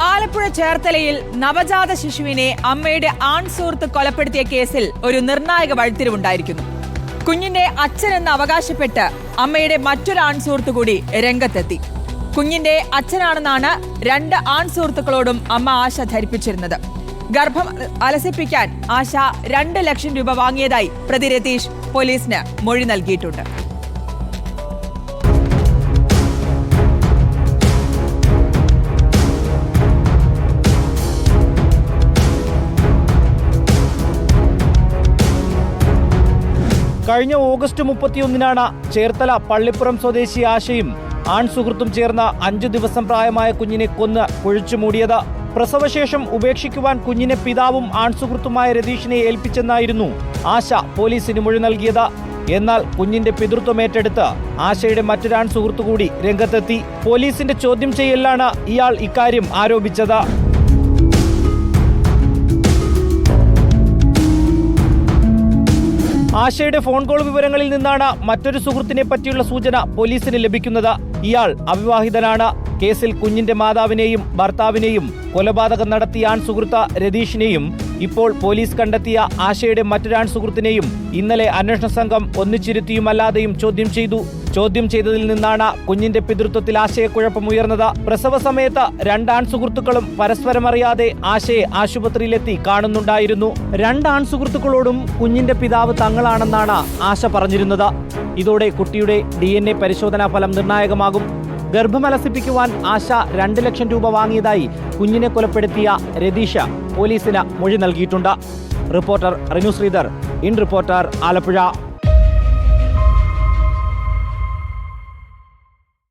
ആലപ്പുഴ ചേർത്തലയിൽ നവജാത ശിശുവിനെ അമ്മയുടെ ആൺ സുഹൃത്ത് കൊലപ്പെടുത്തിയ കേസിൽ ഒരു നിർണായക വഴിത്തിരിവുണ്ടായിരിക്കുന്നു. കുഞ്ഞിന്റെ അച്ഛനെന്ന് അവകാശപ്പെട്ട് അമ്മയുടെ മറ്റൊരു ആൺ സുഹൃത്തു കൂടി രംഗത്തെത്തി. കുഞ്ഞിന്റെ അച്ഛനാണെന്നാണ് രണ്ട് ആൺ സുഹൃത്തുക്കളോടും അമ്മ ആശ ധരിപ്പിച്ചിരുന്നത്. ഗർഭം അലസിപ്പിക്കാൻ ആശ 2 ലക്ഷം രൂപ വാങ്ങിയതായി പ്രതി രതീഷ് പോലീസിന് മൊഴി നൽകിയിട്ടുണ്ട്. കഴിഞ്ഞ ഓഗസ്റ്റ് 31-നാണ് ചേർത്തല പള്ളിപ്പുറം സ്വദേശി ആശയും ആൺ സുഹൃത്തും ചേർന്ന് 5 ദിവസം പ്രായമായ കുഞ്ഞിനെ കൊന്ന് കുഴിച്ചു മൂടിയത്. പ്രസവശേഷം ഉപേക്ഷിക്കുവാൻ കുഞ്ഞിനെ പിതാവും ആൺ സുഹൃത്തുമായ രതീഷിനെ ഏൽപ്പിച്ചെന്നായിരുന്നു ആശ പോലീസിന് മൊഴി നൽകിയത്. എന്നാൽ കുഞ്ഞിന്റെ പിതൃത്വം ഏറ്റെടുത്ത് ആശയുടെ മറ്റൊരാൺ സുഹൃത്തു കൂടി രംഗത്തെത്തി. പോലീസിന്റെ ചോദ്യം ചെയ്യലിലാണ് ഇയാൾ ഇക്കാര്യം ആരോപിച്ചത്. ആശയുടെ ഫോൺ കോൾ വിവരങ്ങളിൽ നിന്നാണ് മറ്റൊരു സുഹൃത്തിനെ പറ്റിയുള്ള സൂചന പോലീസിന് ലഭിക്കുന്നത്. ഇയാൾ അവിവാഹിതനാണ്. കേസിൽ കുഞ്ഞിന്റെ മാതാവിനെയും ഭർത്താവിനെയും കൊലപാതകം നടത്തിയ ആൺ സുഹൃത്ത് രതീഷിനെയും ഇപ്പോൾ പോലീസ് കണ്ടെത്തിയ ആശയുടെ മറ്റൊരാൺ സുഹൃത്തിനെയും ഇന്നലെ അന്വേഷണ സംഘം ഒന്നിച്ചിരുത്തിയുമല്ലാതെയും ചോദ്യം ചെയ്തു. ചോദ്യം ചെയ്തതിൽ നിന്നാണ് കുഞ്ഞിന്റെ പിതൃത്വത്തിൽ ആശയക്കുഴപ്പമുയർന്നത്. പ്രസവ സമയത്ത് 2 ആൺ സുഹൃത്തുക്കളും പരസ്പരം അറിയാതെ ആശയെ ആശുപത്രിയിലെത്തി കാണുന്നുണ്ടായിരുന്നു. 2 ആൺ സുഹൃത്തുക്കളോടും കുഞ്ഞിന്റെ പിതാവ് തങ്ങളാണെന്നാണ് ആശ പറഞ്ഞിരുന്നത്. ഇതോടെ കുട്ടിയുടെ DNA പരിശോധനാ ഫലം നിർണായകമാകും. ഗർഭമലസിപ്പിക്കുവാൻ ആശ 2 ലക്ഷം രൂപ വാങ്ങിയതായി കുഞ്ഞിനെ കൊലപ്പെടുത്തിയ രതീഷ് പോലീസിന് മൊഴി നൽകിയിട്ടുണ്ട്. Reporter Rinu Sreedhar, in reporter, Alappuzha.